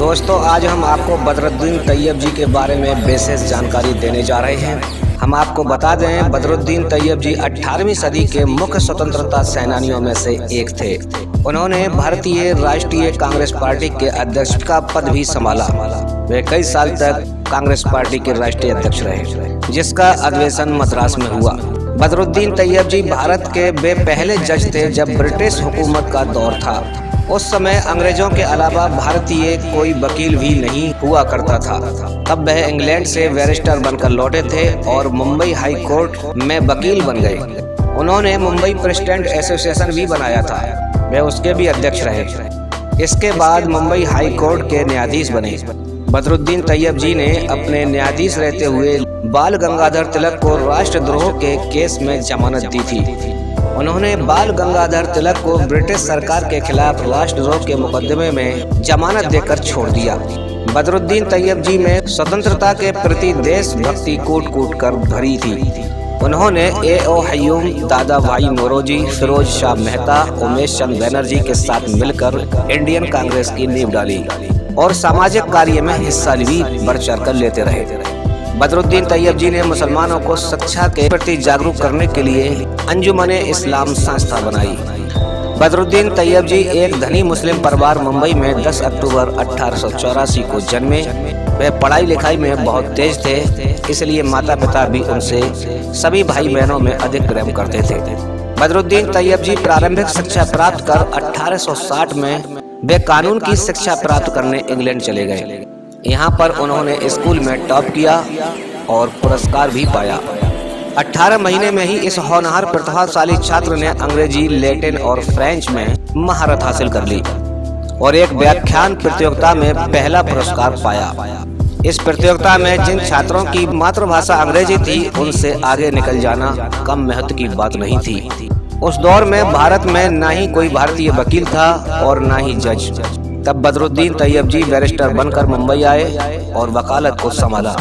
दोस्तों, आज हम आपको बदरुद्दीन तैयब जी के बारे में विशेष जानकारी देने जा रहे हैं। हम आपको बता दें, बदरुद्दीन तैयब जी 18वीं सदी के मुख्य स्वतंत्रता सेनानियों में से एक थे। उन्होंने भारतीय राष्ट्रीय कांग्रेस पार्टी के अध्यक्ष का पद भी संभाला। वे कई साल तक कांग्रेस पार्टी के राष्ट्रीय अध्यक्ष रहे, जिसका अधिवेशन मद्रास में हुआ। बदरुद्दीन तैयब जी भारत के वे पहले जज थे जब ब्रिटिश हुकूमत का दौर था। उस समय अंग्रेजों के अलावा भारतीय कोई वकील भी नहीं हुआ करता था। तब वह इंग्लैंड से बैरिस्टर बनकर लौटे थे और मुंबई हाई कोर्ट में वकील बन गए। उन्होंने मुंबई प्रेसिडेंट एसोसिएशन भी बनाया था, वे उसके भी अध्यक्ष रहे। इसके बाद मुंबई हाई कोर्ट के न्यायाधीश बने। बदरुद्दीन तैयब जी ने अपने न्यायाधीश रहते हुए बाल गंगाधर तिलक को राष्ट्रद्रोह के केस में जमानत दी थी। उन्होंने बाल गंगाधर तिलक को ब्रिटिश सरकार के खिलाफ राष्ट्रद्रोह के मुकदमे में जमानत देकर छोड़ दिया। बदरुद्दीन तैयब जी में स्वतंत्रता के प्रति देशभक्ति कूट कूट कर भरी थी। उन्होंने ए.ओ. हयूम, दादा भाई नौरोजी, फिरोज शाह मेहता, उमेश चंद बनर्जी के साथ मिलकर इंडियन कांग्रेस की नींव डाली और सामाजिक कार्य में हिस्सा भी बढ़ चढ़ कर लेते रहे। बदरुद्दीन तैयब जी ने मुसलमानों को शिक्षा के प्रति जागरूक करने के लिए अंजुमने इस्लाम संस्था बनाई। बदरुद्दीन तैयब जी एक धनी मुस्लिम परिवार मुंबई में 10 अक्टूबर 1884 को जन्मे। वे पढ़ाई लिखाई में बहुत तेज थे, इसलिए माता पिता भी उनसे सभी भाई बहनों में अधिक प्रेम करते थे। बदरुद्दीन तैयब जी प्रारंभिक शिक्षा प्राप्त कर 1860 में वे कानून की शिक्षा प्राप्त करने इंग्लैंड चले गए। यहाँ पर उन्होंने स्कूल में टॉप किया और पुरस्कार भी पाया। 18 महीने में ही इस होनहार प्रतिभाशाली छात्र ने अंग्रेजी, लैटिन और फ्रेंच में महारत हासिल कर ली और एक व्याख्यान प्रतियोगिता में पहला पुरस्कार पाया। इस प्रतियोगिता में जिन छात्रों की मातृभाषा अंग्रेजी थी, उनसे आगे निकल जाना कम महत्व की बात नहीं थी। उस दौर में भारत में न ही कोई भारतीय वकील था और न ही जज। तब बदरुद्दीन तैयब जी बैरिस्टर बनकर मुंबई आए और वकालत को संभाला।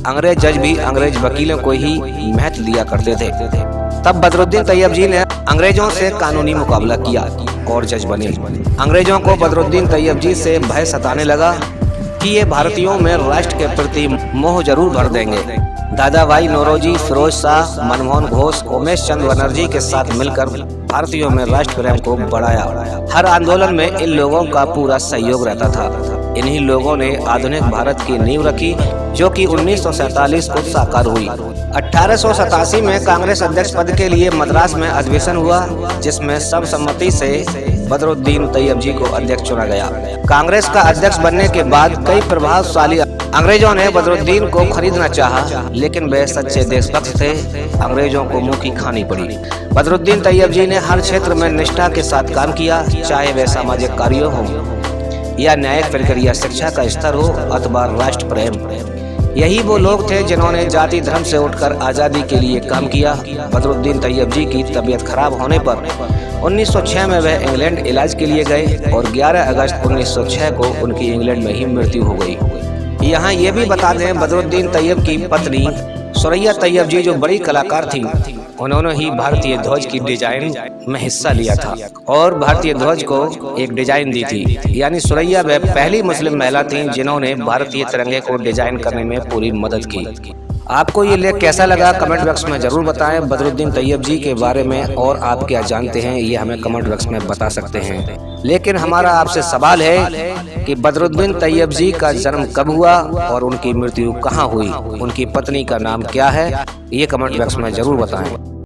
अंग्रेज जज भी अंग्रेज वकीलों को ही महत्व दिया करते थे। तब बदरुद्दीन तैयब जी ने अंग्रेजों से कानूनी मुकाबला किया और जज बने। अंग्रेजों को बदरुद्दीन तैयब जी से भय सताने लगा कि ये भारतीयों में राष्ट्र के प्रति मोह जरूर भर देंगे। दादा भाई नौरोजी, फिरोज शाह, मनमोहन घोष, उमेश चंद बनर्जी के साथ मिलकर भारतीयों में राष्ट्र प्रेम को बढ़ाया। हर आंदोलन में इन लोगों का पूरा सहयोग रहता था। इन्हीं लोगों ने आधुनिक भारत की नींव रखी, जो कि 1947 को साकार हुई। 1887 में कांग्रेस अध्यक्ष पद के लिए मद्रास में अधिवेशन हुआ, जिसमें सर्वसम्मति से बदरुद्दीन तैयब जी को अध्यक्ष चुना गया। कांग्रेस का अध्यक्ष बनने के बाद कई प्रभावशाली अंग्रेजों ने बदरुद्दीन को खरीदना चाहा, लेकिन वे सच्चे देशभक्त थे। अंग्रेजों को मुंह की खानी पड़ी। बदरुद्दीन तैयब जी ने हर क्षेत्र में निष्ठा के साथ काम किया, चाहे वे सामाजिक कार्य हो या न्यायिक प्रक्रिया, शिक्षा का स्तर हो अथवा राष्ट्र प्रेम। यही वो लोग थे जिन्होंने जाति धर्म से उठकर आज़ादी के लिए काम किया। बदरुद्दीन तैयब जी की तबीयत खराब होने पर 1906 में वह इंग्लैंड इलाज के लिए गए और 11 अगस्त 1906 को उनकी इंग्लैंड में ही मृत्यु हो गई। यहाँ ये भी बता दें, बदरुद्दीन तैयब की पत्नी सुरैया तैयब जी जो बड़ी कलाकार थी, उन्होंने ही भारतीय ध्वज की डिजाइन में हिस्सा लिया था और भारतीय ध्वज को एक डिजाइन दी थी। यानी सुरैया वह पहली मुस्लिम महिला थी जिन्होंने भारतीय तिरंगे को डिजाइन करने में पूरी मदद की। आपको ये लेख कैसा लगा कमेंट बॉक्स में जरूर बताएं। बदरुद्दीन तैयब जी के बारे में और आप क्या जानते हैं, ये हमें कमेंट बॉक्स में बता सकते हैं। लेकिन हमारा आपसे सवाल है कि बदरुद्दीन तैयब जी का जन्म कब हुआ और उनकी मृत्यु कहाँ हुई, उनकी पत्नी का नाम क्या है, ये कमेंट बॉक्स में जरूर बताएं।